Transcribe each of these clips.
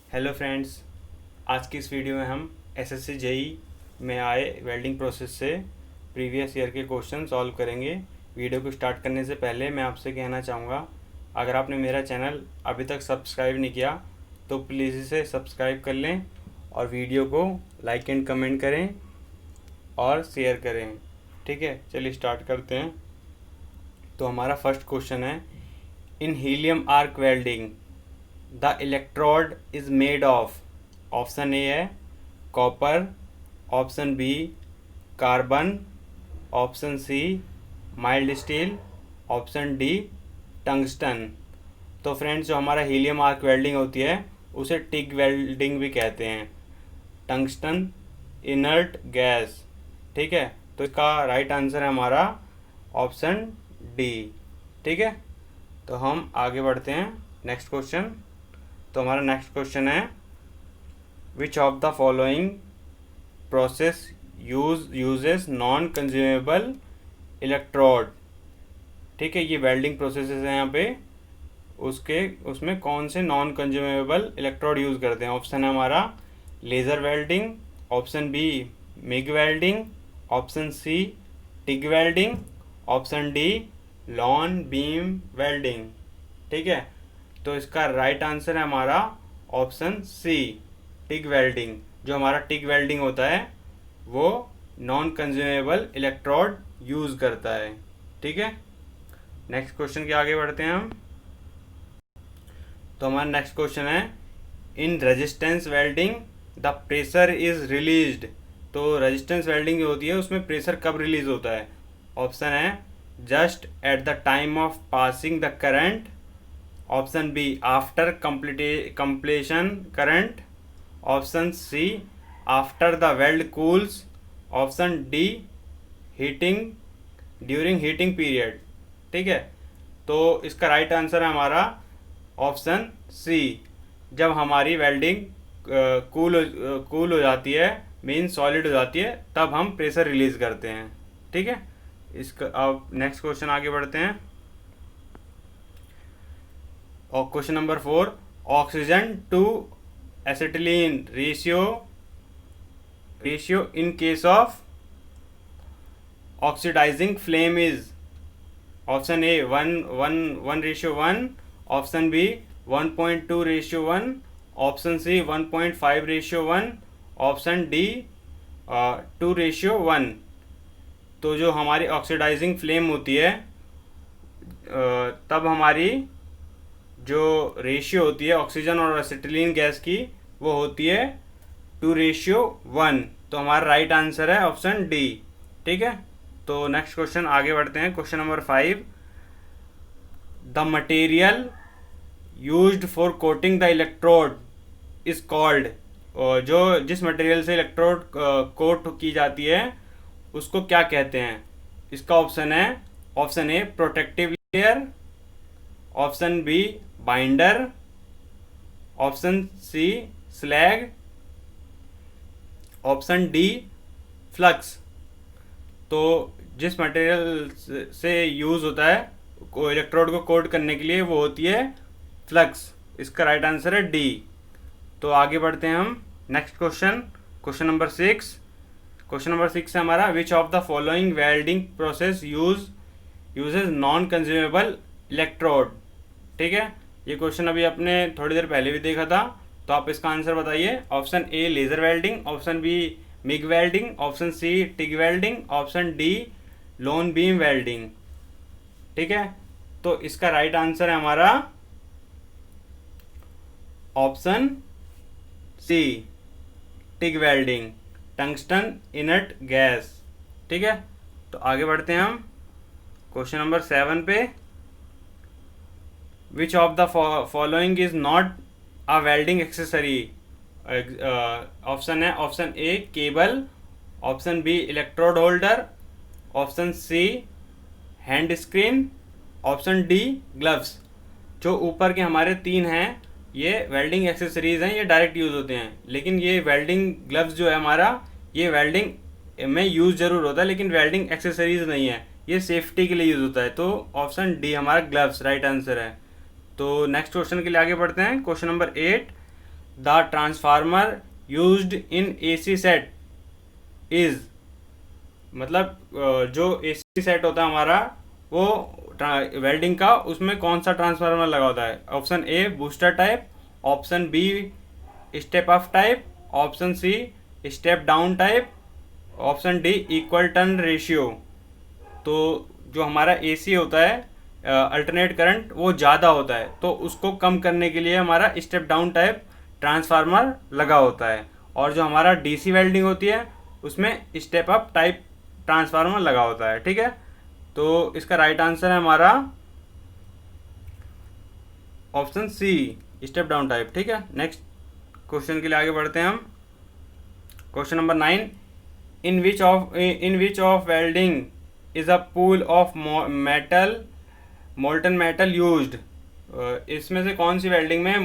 Hello friends. आज की इस वीडियो में हम एसएससी जेई में आए वेल्डिंग प्रोसेस से प्रीवियस ईयर के क्वेश्चन सॉल्व करेंगे। वीडियो को स्टार्ट करने से पहले मैं आपसे कहना चाहूँगा, अगर आपने मेरा चैनल अभी तक सब्सक्राइब नहीं किया तो प्लीज़ इसे सब्सक्राइब कर लें और वीडियो को लाइक एंड कमेंट करें और शेयर करें। ठीक है, चलिए स्टार्ट करते हैं। तो हमारा फर्स्ट क्वेश्चन है, in helium arc welding the electrode is made of. Option A है copper, option B carbon, option C mild steel, option D tungsten. तो फ्रेंड्स, जो हमारा हीलियम आर्क वेल्डिंग होती है उसे टिग वेल्डिंग भी कहते हैं। Tungsten inert gas. ठीक है, तो इसका राइट आंसर है हमारा ऑप्शन डी। ठीक है, तो हम आगे बढ़ते हैं नेक्स्ट क्वेश्चन। तो हमारा नेक्स्ट क्वेश्चन है, विच of the following process uses non consumable electrode. ठीक है, ये वेल्डिंग प्रोसेसेस हैं यहाँ पे, उसमें कौन से नॉन कंज्यूमेबल इलेक्ट्रोड यूज़ करते हैं। ऑप्शन है हमारा laser welding, option B MIG welding, option C TIG welding, option D lawn beam welding. ठीक है, तो इसका राइट आंसर है हमारा ऑप्शन सी टिग वेल्डिंग। जो हमारा टिग वेल्डिंग होता है वो नॉन कंज्यूमेबल इलेक्ट्रोड यूज़ करता है। ठीक है, नेक्स्ट क्वेश्चन के आगे बढ़ते हैं हम। तो हमारा नेक्स्ट क्वेश्चन है, in resistance welding the pressure is released. तो रेजिस्टेंस वेल्डिंग जो होती है उसमें प्रेशर कब रिलीज होता है। ऑप्शन है just at the time of passing the current, option B after completion current, option C after the weld cools, option D heating during heating period. ठीक है, तो इसका राइट आंसर है हमारा ऑप्शन सी, जब हमारी वेल्डिंग कूल हो जाती है, मीन सॉलिड हो जाती है, तब हम प्रेशर रिलीज करते हैं। ठीक है, इसका अब नेक्स्ट क्वेश्चन आगे बढ़ते हैं। और question number 4, oxygen to acetylene ratio in case of oxidising flame is. Option A 1:1, option B 1.2:1, option C 1.5:1, option D 2:1। तो जो हमारी ऑक्सीडाइजिंग फ्लेम होती है तब हमारी जो रेशियो होती है ऑक्सीजन और एसिटिलीन गैस की वो होती है 2:1। तो हमारा राइट आंसर है ऑप्शन डी। ठीक है, तो नेक्स्ट क्वेश्चन आगे बढ़ते हैं। Question number 5, the material used for coating the electrode is called. जो जिस मटेरियल से इलेक्ट्रोड कोट की जाती है उसको क्या कहते हैं। इसका ऑप्शन है, option A protective layer, option B binder, option C slag, option D flux. तो जिस मटेरियल से यूज़ होता है इलेक्ट्रोड को कोट करने के लिए वो होती है फ्लक्स। इसका राइट आंसर है डी। तो आगे बढ़ते हैं हम next question, question number 6। Question number 6 है हमारा, which of the following welding process uses non consumable electrode. ठीक है, ये क्वेश्चन अभी आपने थोड़ी देर पहले भी देखा था, तो आप इसका आंसर बताइए। Option A laser welding, option B MIG welding, option C TIG welding, option D lawn beam welding. ठीक है, तो इसका राइट आंसर है हमारा option C TIG welding, tungsten inert gas. ठीक है, तो आगे बढ़ते हैं हम क्वेश्चन नंबर 7 पे, which of the following is not a welding accessory. Option है option A cable, option B electrode holder, option C hand screen, option D gloves. जो ऊपर के हमारे 3 हैं ये वेल्डिंग एक्सेसरीज हैं, ये डायरेक्ट यूज़ होते हैं, लेकिन ये वेल्डिंग ग्लव्स जो है हमारा ये वेल्डिंग में यूज़ जरूर होता है लेकिन वेल्डिंग एक्सेसरीज नहीं है, ये सेफ्टी के लिए यूज़ होता है। तो ऑप्शन डी हमारा ग्लव्स राइट आंसर है। तो नेक्स्ट क्वेश्चन के लिए आगे बढ़ते हैं। Question number 8, the transformer used in AC set is, मतलब जो एसी सेट होता है हमारा वो वेल्डिंग का, उसमें कौन सा ट्रांसफार्मर लगा होता है? Option A booster type, option B step up type, option C step down type, option D equal turn ratio. तो जो हमारा एसी होता है अल्टरनेट करंट वो ज़्यादा होता है, तो उसको कम करने के लिए हमारा स्टेप डाउन टाइप ट्रांसफार्मर लगा होता है, और जो हमारा डीसी वेल्डिंग होती है उसमें स्टेप अप टाइप ट्रांसफार्मर लगा होता है। ठीक है, तो इसका राइट आंसर है हमारा option C step down type. ठीक है, नेक्स्ट क्वेश्चन के लिए आगे बढ़ते हैं हम। Question number 9, in which of welding is a pool of metal molten metal used. इसमें से कौन सी वेल्डिंग में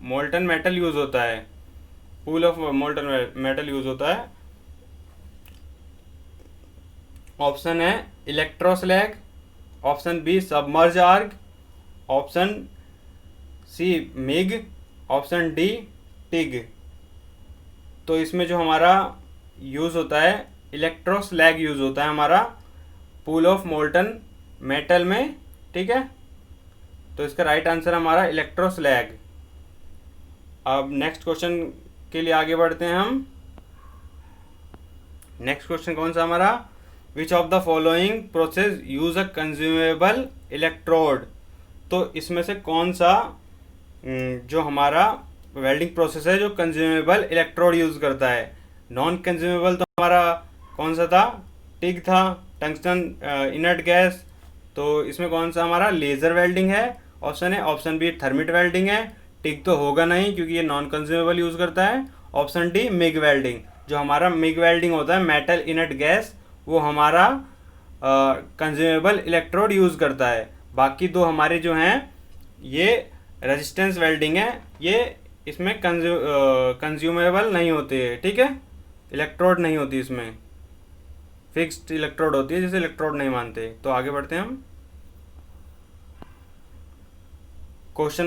मोल्टन मेटल यूज होता है, pool of molten metal use होता है? ऑप्शन है electroslag, option B submerge arc, option C MIG, option D TIG. तो इसमें जो हमारा यूज़ होता है इलेक्ट्रोस्लैग यूज़ होता है हमारा पूल ऑफ मोल्टन मेटल में। ठीक है, तो इसका राइट आंसर हमारा इलेक्ट्रोस्लैग। अब नेक्स्ट क्वेश्चन के लिए आगे बढ़ते हैं हम। नेक्स्ट क्वेश्चन कौन सा हमारा? Which of the following process use a consumable electrode. तो इसमें से कौन सा जो हमारा वेल्डिंग प्रोसेस है जो कंज्यूमेबल इलेक्ट्रोड यूज़ करता है? नॉन कंज्यूमेबल तो हमारा कौन सा था? टिग था, टंगस्टन इनर्ट गैस। तो इसमें कौन सा हमारा लेज़र वेल्डिंग है? ऑप्शन है ऑप्शन बी थर्मिट वेल्डिंग है, टिग तो होगा नहीं क्योंकि ये नॉन कंज्यूमेबल यूज़ करता है। ऑप्शन डी मिग वेल्डिंग, जो हमारा मिग वेल्डिंग होता है मेटल इनर्ट गैस, वो हमारा कंज्यूमेबल इलेक्ट्रोड यूज़ करता है। बाकी दो हमारे जो हैं ये रेजिस्टेंस वेल्डिंग है, ये इसमें कंज्यूमेबल नहीं होते है। ठीक है, इलेक्ट्रोड नहीं होती, इसमें फिक्स्ड इलेक्ट्रोड होती है जिसे इलेक्ट्रोड नहीं मानते। तो आगे बढ़ते हैं हम। Question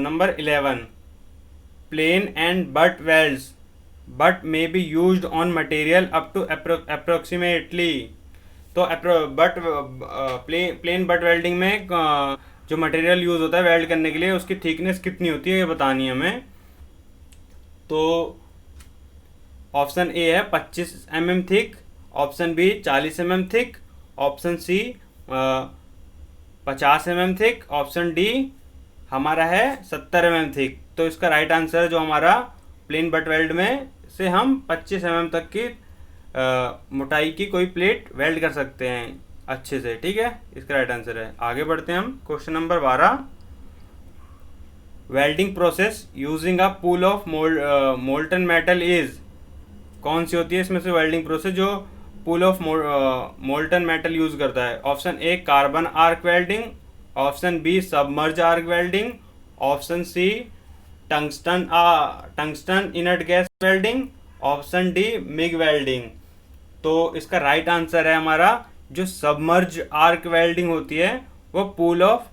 number 11, plain and butt welds butt may be used on material up to approximately. तो प्लेन बट वेल्डिंग में जो मटेरियल यूज़ होता है वेल्ड करने के लिए उसकी थिकनेस कितनी होती है ये बतानी है हमें। तो ऑप्शन ए है 25 mm thick, option B 40 mm thick, option C 50 mm thick, option D हमारा है 70 mm थिक। तो इसका राइट आंसर जो हमारा प्लेन बट वेल्ड में से हम 25 mm तक की मोटाई की कोई प्लेट वेल्ड कर सकते हैं अच्छे से। ठीक है, इसका राइट आंसर है। आगे बढ़ते हैं हम। Question number 12, welding process using a pool of molten metal is. कौन सी होती है इसमें से वेल्डिंग प्रोसेस जो pool of molten metal use करता है? Option A carbon arc welding, option B submerge arc welding, option C tungsten inert gas welding, option D MIG welding. तो इसका राइट आंसर है हमारा जो सबमर्ज आर्क वेल्डिंग होती है वो pool of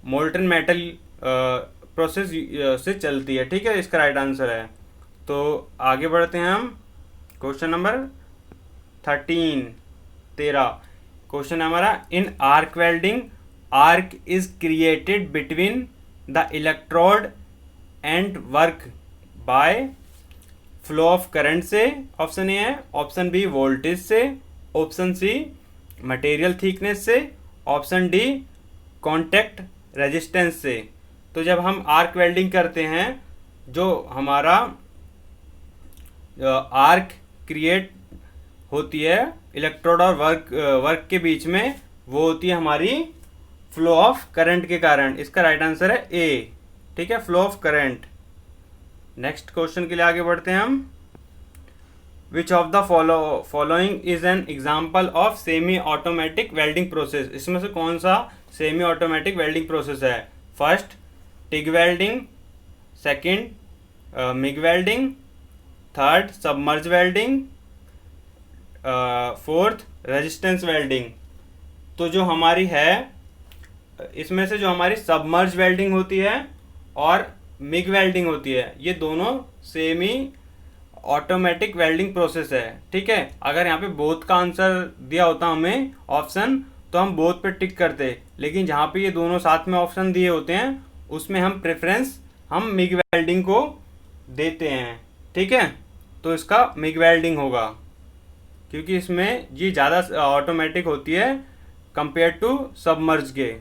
molten metal process से चलती है। ठीक है, इसका राइट आंसर है। तो आगे बढ़ते हैं हम। क्वेश्चन नंबर 13 क्वेश्चन है हमारा, in arc welding arc is created between the electrode and work by flow of current से। ऑप्शन ए है, ऑप्शन बी वोल्टेज से, ऑप्शन सी मटेरियल थिकनेस से, ऑप्शन डी कॉन्टैक्ट रेजिस्टेंस से। तो जब हम आर्क वेल्डिंग करते हैं जो हमारा आर्क क्रिएट होती है इलेक्ट्रोड और वर्क के बीच में, वो होती है हमारी फ्लो ऑफ करंट के कारण। इसका राइट आंसर है ए। ठीक है, flow of current. Next question के लिए आगे बढ़ते हैं हम। विच of the following is an example of semi automatic welding process. इसमें से कौन सा सेमी ऑटोमेटिक वेल्डिंग प्रोसेस है? First TIG welding, second MiG welding, third submerge welding, fourth resistance welding. तो जो हमारी है इसमें से जो हमारी सबमर्ज वेल्डिंग होती है और मिग वेल्डिंग होती है। ये दोनों सेम ही ऑटोमेटिक वेल्डिंग प्रोसेस है, ठीक है। अगर यहाँ पे बोथ का आंसर दिया होता हमें ऑप्शन, तो हम बोथ पे टिक करते, लेकिन जहाँ पे ये दोनों साथ में ऑप्शन दिए होते हैं उसमें हम प्रेफरेंस हम मिग वेल्डिंग को देते हैं, ठीक है। तो इसका मिग वेल्डिंग होगा, क्योंकि इसमें ये ज़्यादा ऑटोमेटिक होती है कंपेयर टू सबमर्ज के,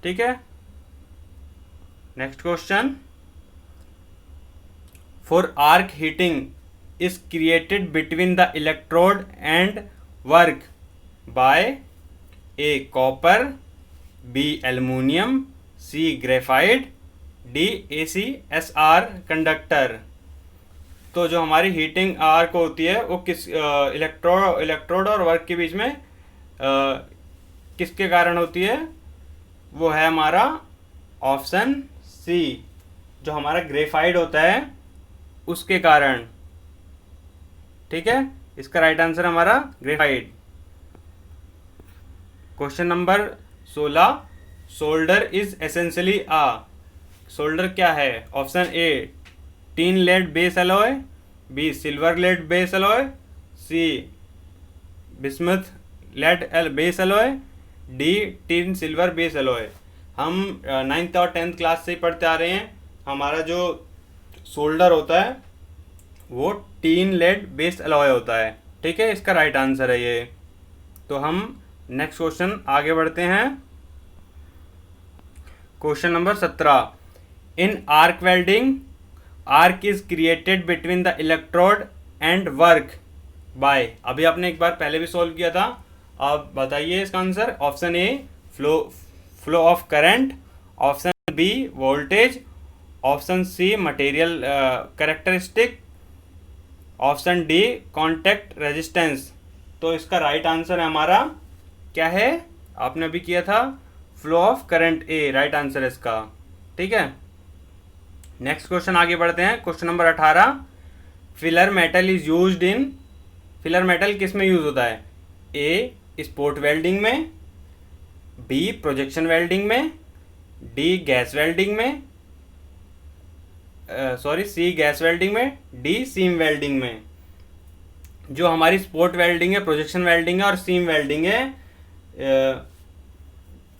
ठीक है। Next question, for arc heating is created between the electrode and work by A copper, B aluminium, C graphite, D ACSR conductor. तो जो हमारी हीटिंग आर्क होती है वो किस इलेक्ट्रोड और वर्क के बीच में किसके कारण होती है? वो है हमारा ऑप्शन सी, जो हमारा ग्रेफाइट होता है उसके कारण, ठीक है। इसका राइट आंसर हमारा graphite. Question number 16, solder is essentially ah. Solder क्या है? Option A tin lead base alloy, B silver lead base alloy, C bismuth lead base alloy, D tin silver base alloy. हम 9th और 10th class से ही पढ़ते आ रहे हैं, हमारा जो सोल्डर होता है वो टीन लेड बेस्ड अलॉय होता है, ठीक है। इसका राइट आंसर है ये। तो हम नेक्स्ट क्वेश्चन आगे बढ़ते हैं। Question number 17, in arc welding arc is created between the electrode and work bye. अभी आपने एक बार पहले भी सॉल्व किया था, अब बताइए इसका answer. Option A flow of current, option B voltage, option C material characteristic, option D contact resistance. तो इसका राइट आंसर है हमारा क्या है? आपने अभी किया था flow of current, A right answer है इसका, ठीक है। नेक्स्ट क्वेश्चन आगे बढ़ते हैं। Question number 18, filler metal is used in. Filler metal किस में यूज होता है? ए स्पोर्ट वेल्डिंग में, बी प्रोजेक्शन वेल्डिंग में, डी गैस वेल्डिंग में, सी गैस वेल्डिंग में, डी सीम वेल्डिंग में। जो हमारी स्पोर्ट वेल्डिंग है, प्रोजेक्शन वेल्डिंग है और सीम वेल्डिंग है,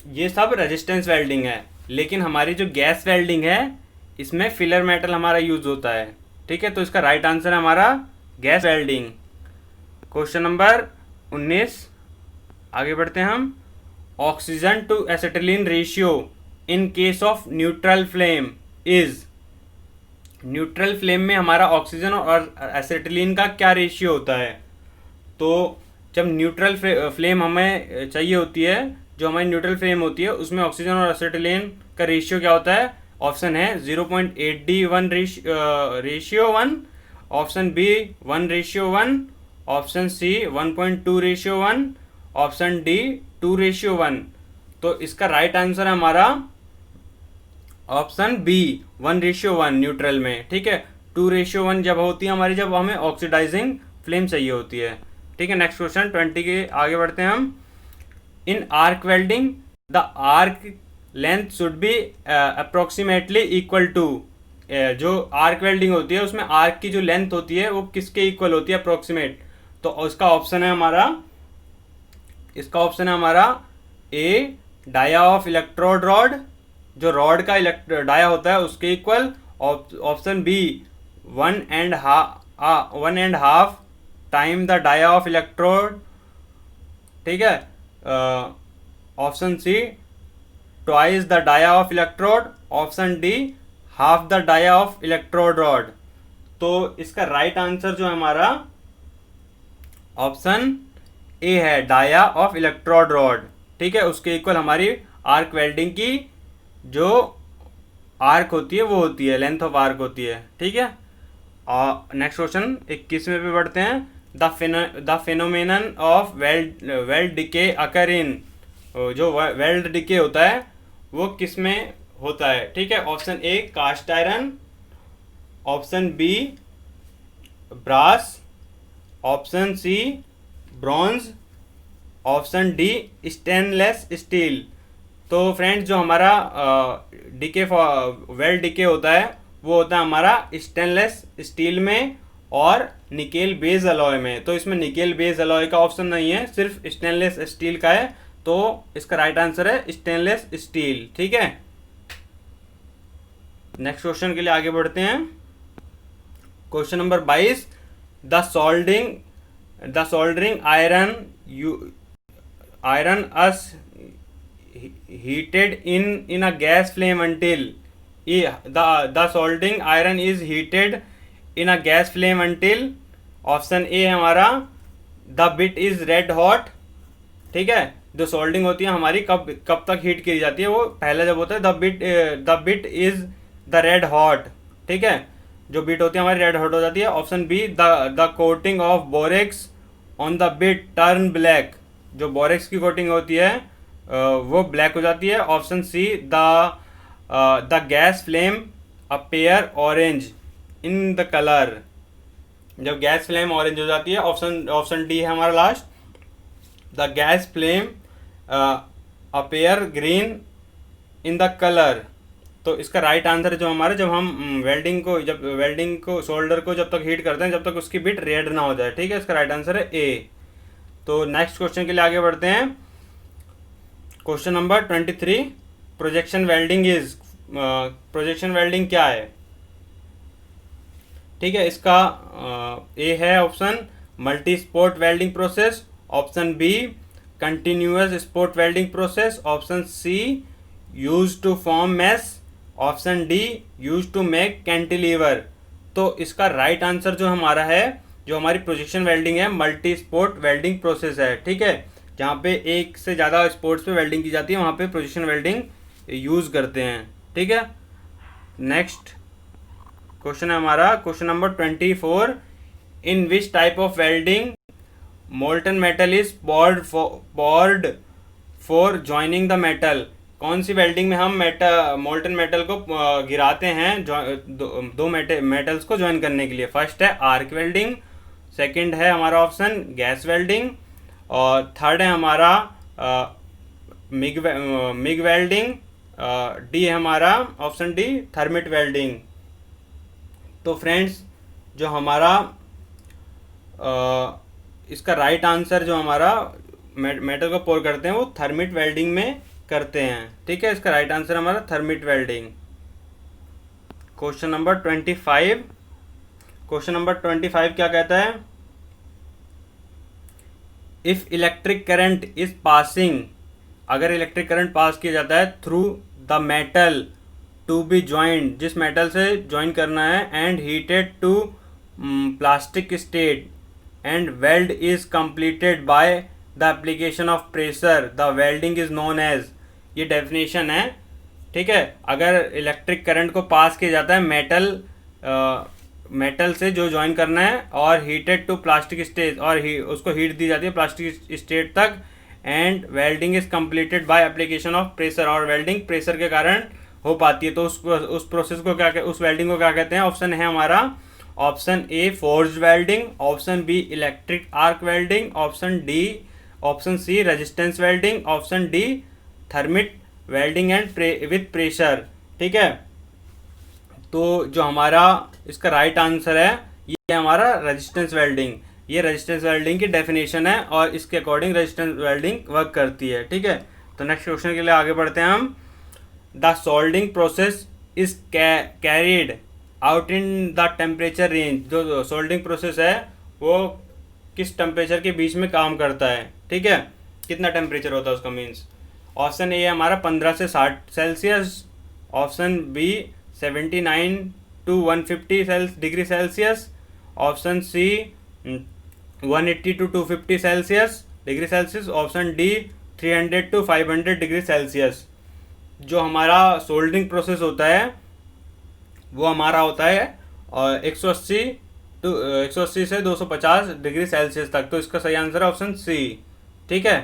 ये सब रेजिस्टेंस वेल्डिंग है, लेकिन हमारी जो गैस वेल्डिंग है इसमें फिलर मेटल हमारा यूज होता है, ठीक है। तो इसका राइट आंसर है हमारा गैस वेल्डिंग। क्वेश्चन नंबर 19 आगे बढ़ते हैं हम। Oxygen to acetylene ratio in case of neutral flame is. Neutral flame में हमारा ऑक्सीजन और एसिटिलीन का क्या रेशियो होता है? तो जब न्यूट्रल फ्लेम हमें चाहिए होती है, जो हमारी न्यूट्रल फ्लेम होती है उसमें ऑक्सीजन और एसिटिलीन का रेशियो क्या होता है? ऑप्शन है 0.8D1 ratio 1, option B 1:1, option C 1.2 ratio 1, option D 2 ratio 1। तो इसका राइट आंसर है हमारा ऑप्शन बी 1:1 न्यूट्रल में, ठीक है। 2:1 जब होती है हमारी, जब हमें ऑक्सीडाइजिंग फ्लेम चाहिए होती है, ठीक है। नेक्स्ट क्वेश्चन 20 के आगे बढ़ते हैं हम। In arc welding the arc length should be approximately equal to. जो आर्क वेल्डिंग होती है उसमें आर्क की जो लेंथ होती है वो किसके इक्वल होती है? अप्रोक्सीमेट। तो इसका ऑप्शन है हमारा A dia of electrode rod, जो रॉड का डाया होता है उसके equal. Option B 1.5 time the dia of electrode, ठीक है। Option C twice the dia of electrode, option D half the dia of electrode rod. तो इसका राइट आंसर जो है हमारा ऑप्शन ए है, डाया ऑफ इलेक्ट्रोड रॉड, ठीक है। उसके इक्वल हमारी आर्क वेल्डिंग की जो आर्क होती है वो होती है, लेंथ ऑफ आर्क होती है, ठीक है। और नेक्स्ट क्वेश्चन 21वें पे बढ़ते हैं। The phenomenon of weld decay occur in. जो वेल्ड डिके होता है वो किस में होता है, ठीक है। Option A cast iron, option B brass, option C bronze, option D stainless steel. तो फ्रेंड्स जो हमारा वेल्ड डिके होता है वो होता है हमारा स्टेनलेस स्टील में और निकेल बेस अलॉय में। तो इसमें निकेल बेस अलॉय का ऑप्शन नहीं है, सिर्फ स्टेनलेस स्टील का है। तो इसका राइट आंसर है स्टेनलेस स्टील। ठीक है, नेक्स्ट क्वेश्चन के लिए आगे बढ़ते हैं। Question number 22, the soldering iron us heated in a gas flame until the soldering iron is heated in a gas flame until option A है हमारा the bit is red hot. ठीक है, जो सोल्डिंग होती है हमारी कब तक हीट की जाती है, वो पहले जब होता है the bit is the red hot. ठीक है, जो बिट होती है हमारी रेड हॉट हो जाती है। Option be the coating of borax on the bit turn black, जो बोरेक्स की कोटिंग होती है वो ब्लैक हो जाती है। Option see the gas flame appear orange in the colour, जब गैस फ्लेम ऑरेंज हो जाती है। ऑप्शन डी है हमारा last, the gas flame appear green in the colour. तो इसका राइट आंसर जो हमारा, जब हम वेल्डिंग को सोल्डर को जब तक हीट करते हैं जब तक उसकी बिट रेड ना हो जाए। ठीक है, इसका राइट आंसर है ए। तो नेक्स्ट क्वेश्चन के लिए आगे बढ़ते हैं। क्वेश्चन नंबर 23, प्रोजेक्शन वेल्डिंग क्या है? ठीक है, इसका ए है option multi spot welding process, option B continuous spot welding process, option C use to form mesh, option D use to make cantilever. तो इसका राइट आंसर जो हमारा है, जो हमारी प्रोजेक्शन वेल्डिंग है, मल्टी स्पॉट वेल्डिंग प्रोसेस है। ठीक है, जहाँ पे एक से ज़्यादा स्पोर्ट्स पे वेल्डिंग की जाती है वहाँ पे प्रोजेक्शन वेल्डिंग यूज़ करते हैं। ठीक है, नेक्स्ट क्वेश्चन है हमारा question number 24, in which type of welding molten metal is poured for joining the metal. कौन सी वेल्डिंग में हम मोल्टन मेटल को गिराते हैं दो मेटल्स को ज्वाइन करने के लिए? फर्स्ट है आर्क वेल्डिंग, सेकंड है हमारा ऑप्शन गैस वेल्डिंग, और थर्ड है हमारा मिग वेल्डिंग, डी है हमारा ऑप्शन डी थर्मिट वेल्डिंग। तो फ्रेंड्स, जो हमारा इसका राइट आंसर जो हमारा मेटल को पोर करते हैं वो थर्मिट वेल्डिंग में करते हैं। ठीक है, इसका राइट आंसर हमारा thermit welding. Question number 25, question number 25 क्या कहता है? If electric current is passing, अगर इलेक्ट्रिक करंट पास किया जाता है through the metal to be joint, जिस मेटल से ज्वाइन करना है, and heated to plastic state and weld is completed by the application of pressure, the welding is known as. ये definition है। ठीक है, अगर इलेक्ट्रिक करंट को पास किया जाता है मेटल से जो ज्वाइन करना है, और हीटेड टू प्लास्टिक स्टेज, और उसको हीट दी जाती है प्लास्टिक स्टेट तक, and welding is completed by application of pressure, और वेल्डिंग प्रेशर के कारण हो पाती है। तो उस प्रोसेस को उस वेल्डिंग को क्या कहते हैं? ऑप्शन है हमारा option A forged welding, option B electric arc welding, option C resistance welding, option D thermit welding and with pressure. ठीक है, तो जो हमारा इसका राइट आंसर है ये हमारा रेजिस्टेंस वेल्डिंग। ये रेजिस्टेंस वेल्डिंग की डेफिनेशन है और इसके अकॉर्डिंग रेजिस्टेंस वेल्डिंग वर्क करती है। ठीक है, तो नेक्स्ट क्वेश्चन के लिए आगे बढ़ते हैं हम। The soldering process is carried out in the temperature range, जो सोल्डिंग प्रोसेस है वो किस टेम्परेचर के बीच में काम करता है? ठीक है, कितना टेम्परेचर होता है उसका मीन्स। ऑप्शन ए हमारा 15 से 60 celsius, option B 79 to 150 degree celsius, option C 180 to 250 celsius degree celsius, option D 300 to 500 degree celsius. जो हमारा सोल्डरिंग प्रोसेस होता है वो हमारा होता है 180 से 250 डिग्री सेल्सियस तक। तो इसका सही आंसर है ऑप्शन सी। ठीक है,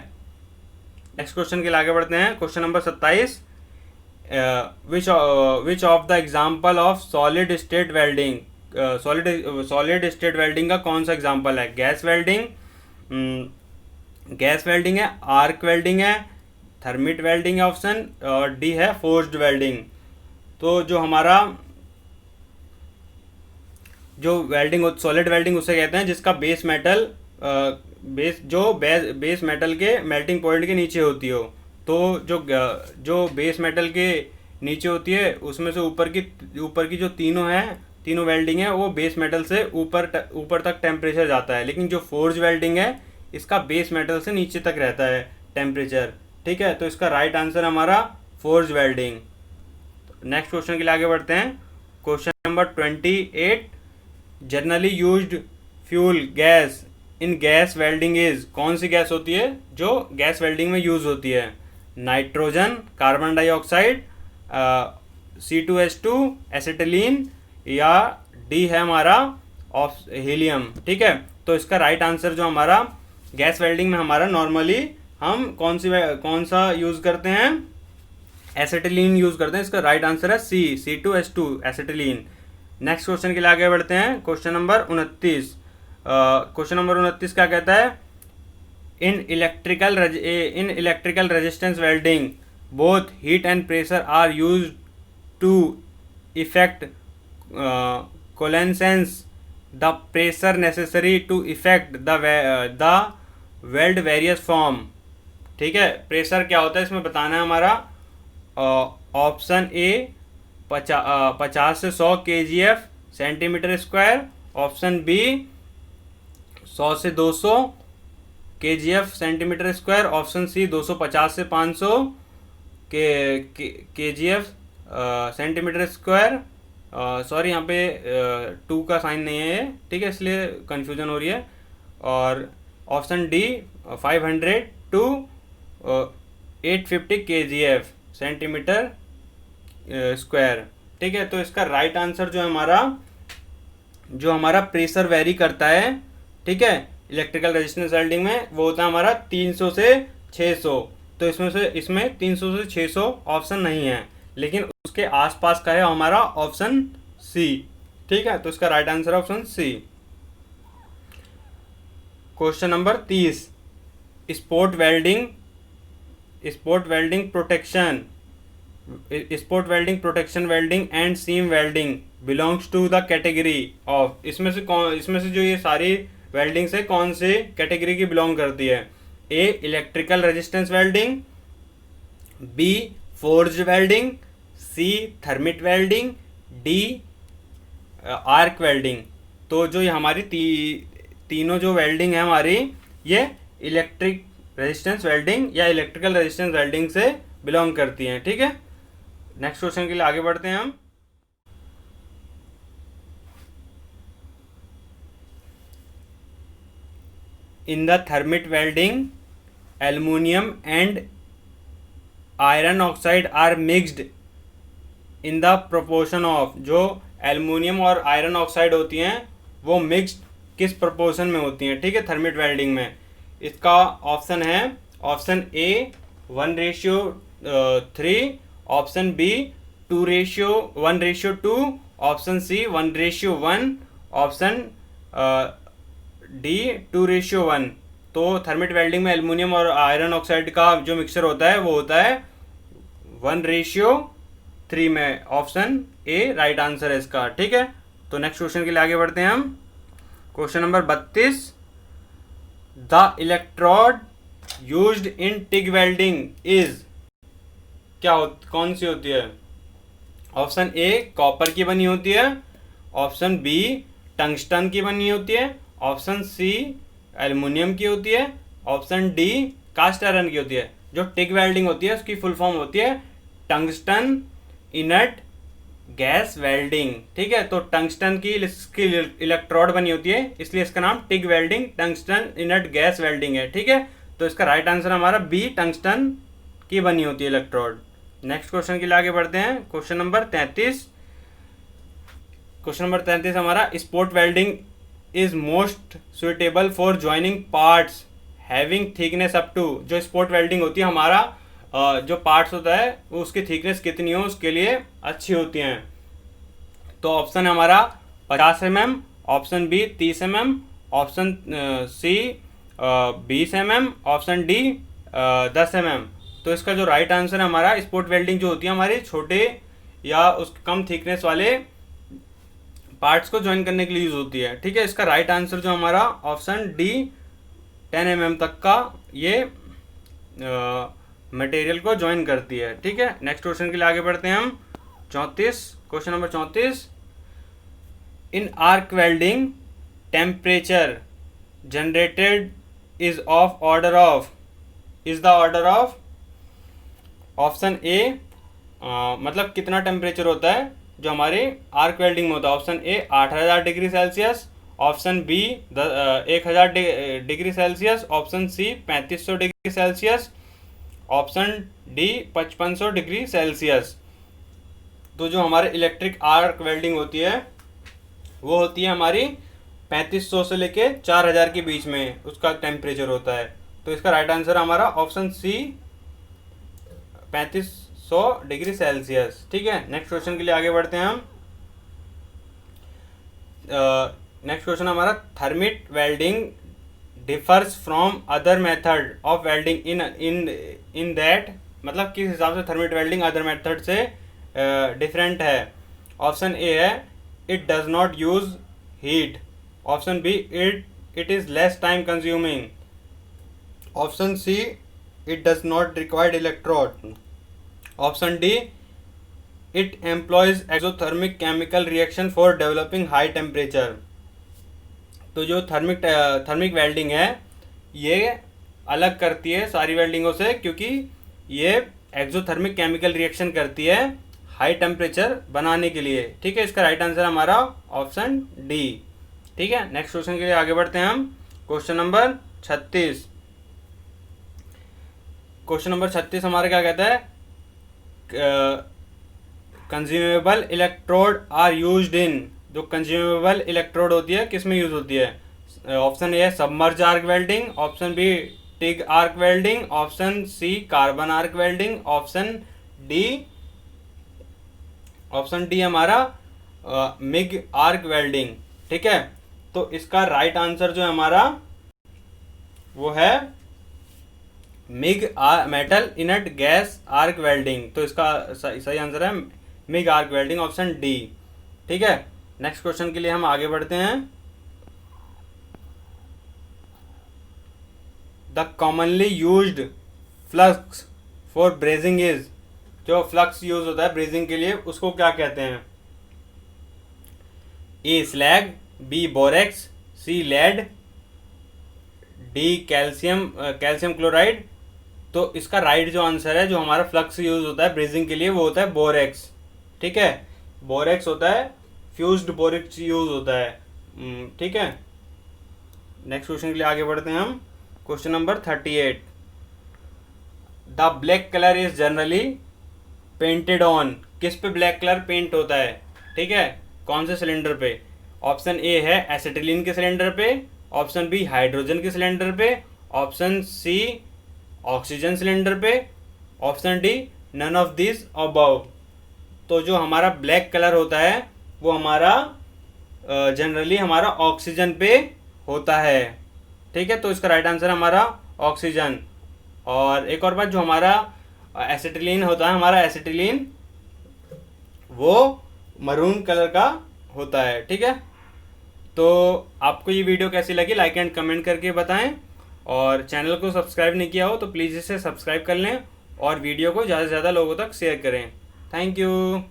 नेक्स्ट क्वेश्चन के लिए आगे बढ़ते हैं। Question number 27, which of the example of solid state welding, solid state welding का कौन सा एग्जाम्पल है? गैस वेल्डिंग है, आर्क वेल्डिंग है, थर्मिट वेल्डिंग है ऑप्शन, और डी है फोर्स्ड वेल्डिंग। तो जो हमारा जो वेल्डिंग सॉलिड वेल्डिंग उसे कहते हैं जिसका बेस मेटल बेस मेटल के मेल्टिंग पॉइंट के नीचे होती हो। तो जो बेस मेटल के नीचे होती है उसमें से ऊपर की जो तीनों वेल्डिंग है वो बेस मेटल से ऊपर तक टेम्परेचर जाता है, लेकिन जो फोर्ज वेल्डिंग है इसका बेस मेटल से नीचे तक रहता है टेम्परेचर। ठीक है, तो इसका राइट आंसर हमारा फोर्ज वेल्डिंग। नेक्स्ट क्वेश्चन के लिए आगे बढ़ते हैं। Question number 28, generally used fuel gas in gas welding is, कौन सी गैस होती है जो गैस वेल्डिंग में यूज होती है? Nitrogen, carbon dioxide, C2H2, acetylene, या डी है हमारा हीलियम। ठीक है, तो इसका राइट आंसर जो हमारा गैस वेल्डिंग में हमारा नॉर्मली हम कौन सा यूज करते हैं? एसिटिलीन यूज करते हैं। इसका राइट आंसर है C2H2 एसिटिलीन। नेक्स्ट क्वेश्चन के लिए आगे बढ़ते हैं। Question number 29। क्वेश्चन नंबर 29 क्या कहता है? In electrical resistance welding both heat and pressure are used to effect coalescence the pressure necessary to effect the weld varies from. ठीक है, प्रेशर क्या होता है इसमें बताना है हमारा। ऑप्शन ए 50 से 100 kgf centimetre square, option B 100 से 200 kgf centimetre square, option C 250 से 500 kgf सेंटीमीटर स्क्वायर। सॉरी, यहाँ पे 2 का साइन नहीं है ये, ठीक है, इसलिए कन्फ्यूजन हो रही है। और option D 500 to 850 kgf centimetre square. ठीक है, तो इसका राइट आंसर जो हमारा प्रेशर वेरी करता है, ठीक है, इलेक्ट्रिकल रेजिस्टेंस वेल्डिंग में, वो होता है हमारा 300 से 600। तो इसमें 300 से 600 ऑप्शन नहीं है, लेकिन उसके आसपास का है हमारा ऑप्शन सी। ठीक है, तो इसका राइट आंसर है option C. Question number 30, spot welding welding and seam welding belongs to the category of, इसमें से जो ये सारी वेल्डिंग्स है कौन से कैटेगरी की बिलोंग करती है? A electrical resistance welding, B forge welding, C thermit welding, D arc welding. तो जो ये हमारी तीनों जो वेल्डिंग है हमारी, ये इलेक्ट्रिक रेजिस्टेंस वेल्डिंग या इलेक्ट्रिकल रेजिस्टेंस वेल्डिंग से बिलोंग करती हैं। ठीक है, नेक्स्ट क्वेश्चन के लिए आगे बढ़ते हैं हम। In the thermit welding aluminium and iron oxide are mixed in the proportion of, जो एल्युमिनियम और आयरन ऑक्साइड होती हैं वो मिक्स्ड किस प्रोपोर्शन में होती हैं? ठीक है, थर्मिट वेल्डिंग में। इसका ऑप्शन है option A 1:3, option B 1:2, option C 1:1, option D 2:1। तो थर्मिट वेल्डिंग में एल्युमिनियम और आयरन ऑक्साइड का जो मिक्सचर होता है वो होता है 1:3 में। ऑप्शन ए राइट आंसर है इसका। ठीक है, तो नेक्स्ट क्वेश्चन के लिए आगे बढ़ते हैं हम। Question number 32, the electrode used in TIG welding is, कौन सी होती है? ऑप्शन ए कॉपर की बनी होती है, ऑप्शन बी टंगस्टन की बनी होती है, ऑप्शन सी एल्युमिनियम की होती है, ऑप्शन डी कास्ट आयरन की होती है। जो टिग वेल्डिंग होती है उसकी फुल फॉर्म होती है टंगस्टन इनर्ट गैस वेल्डिंग। ठीक है, तो टंगस्टन की इसकी इलेक्ट्रोड बनी होती है, इसलिए इसका नाम TIG welding tungsten inert gas welding है। ठीक है, तो इसका राइट आंसर हमारा बी टंगस्टन की बनी होती है इलेक्ट्रोड। नेक्स्ट क्वेश्चन के लिए आगे बढ़ते हैं। क्वेश्चन नंबर 33 हमारा, spot welding is most suitable for joining parts having thickness up to, जो स्पोर्ट वेल्डिंग होती है हमारा जो पार्ट्स होता है वो उसकी थिकनेस कितनी हो उसके लिए अच्छी होती हैं। तो ऑप्शन है हमारा 50 mm, option B 30 mm, option C 20 mm, option D 10 mm। तो इसका जो राइट आंसर है हमारा, स्पोर्ट वेल्डिंग जो होती है हमारी छोटे या उस कम थिकनेस वाले पार्ट्स को ज्वाइन करने के लिए यूज होती है। ठीक है, इसका राइट आंसर जो हमारा ऑप्शन डी 10 mm तक का ये मटेरियल को ज्वाइन करती है। ठीक है, नेक्स्ट क्वेश्चन के लिए आगे बढ़ते हैं हम। 34, question number 34, in arc welding temperature generated is of order of, is the order of, option ए मतलब कितना टेम्परेचर होता है जो हमारे आर्क वेल्डिंग में होता है। Option A 8000 degree celsius, option B 1000 degree celsius, option C 3500 degree celsius, option D 5500 degree celsius. तो जो हमारे इलेक्ट्रिक आर्क वेल्डिंग होती है वो होती है हमारी 3500 से लेके 4000 के बीच में उसका टेम्परेचर होता है। तो इसका राइट आंसर हमारा ऑप्शन सी 3500 डिग्री सेल्सियस। ठीक है, नेक्स्ट क्वेश्चन के लिए आगे बढ़ते हैं हम। नेक्स्ट क्वेश्चन हमारा, thermit welding differs from other method of welding in that, मतलब किस हिसाब से थर्मिट वेल्डिंग अदर मेथड से डिफरेंट है। ऑप्शन ए है it does not use heat, option B it is less time consuming, option C it does not required electrode, option D it employs exothermic chemical reaction for developing high temperature. तो जो thermic welding है ये अलग करती है सारी वेल्डिंगों से, क्योंकि ये एक्सोथर्मिक केमिकल रिएक्शन करती है हाई टेम्परेचर बनाने के लिए। ठीक है, इसका राइट आंसर हमारा ऑप्शन डी। ठीक है, नेक्स्ट क्वेश्चन के लिए आगे बढ़ते हैं हम। क्वेश्चन नंबर 36, क्वेश्चन नंबर 36 हमारा क्या कहता है, consumable electrode are used in, जो कंज्यूमेबल इलेक्ट्रोड होती है किस में यूज होती है। Option A submerge arc welding, option B TIG arc welding, option C carbon arc welding, option D हमारा मिग आर्क वेल्डिंग। ठीक है, तो इसका राइट आंसर जो है हमारा वो है MiG metal inert gas arc welding. तो इसका सही आंसर है MiG arc welding, option D. ठीक है, नेक्स्ट क्वेश्चन के लिए हम आगे बढ़ते हैं। The commonly used flux for brazing is, जो फ्लक्स यूज होता है ब्रेजिंग के लिए उसको क्या कहते हैं। ए स्लैग, बी बोरेक्स, सी लेड, डी कैल्शियम क्लोराइड। तो इसका राइट जो आंसर है जो हमारा फ्लक्स यूज होता है ब्रेजिंग के लिए वो होता है बोरेक्स। ठीक है, बोरेक्स होता है, फ्यूज्ड बोरेक्स यूज होता है। ठीक है, नेक्स्ट क्वेश्चन के लिए आगे बढ़ते हैं हम। Question number 38, the black colour is generally painted on, किस पे ब्लैक कलर पेंट होता है। ठीक है, कौन से सिलेंडर पे। ऑप्शन ए है एसिटिलीन के सिलेंडर पे, ऑप्शन बी हाइड्रोजन के सिलेंडर पे, ऑप्शन सी ऑक्सीजन सिलेंडर पे, option D none of this above. तो जो हमारा ब्लैक कलर होता है वो हमारा जनरली हमारा ऑक्सीजन पे होता है। ठीक है, तो इसका राइट आंसर हमारा ऑक्सीजन। और एक और बात, जो हमारा एसिटिलीन होता है, हमारा एसिटिलीन वो मरून कलर का होता है। ठीक है, तो आपको ये वीडियो कैसी लगी लाइक एंड कमेंट करके बताएं, और चैनल को सब्सक्राइब नहीं किया हो तो प्लीज़ इसे सब्सक्राइब कर लें और वीडियो को ज़्यादा से ज़्यादा लोगों तक शेयर करें। Thank you.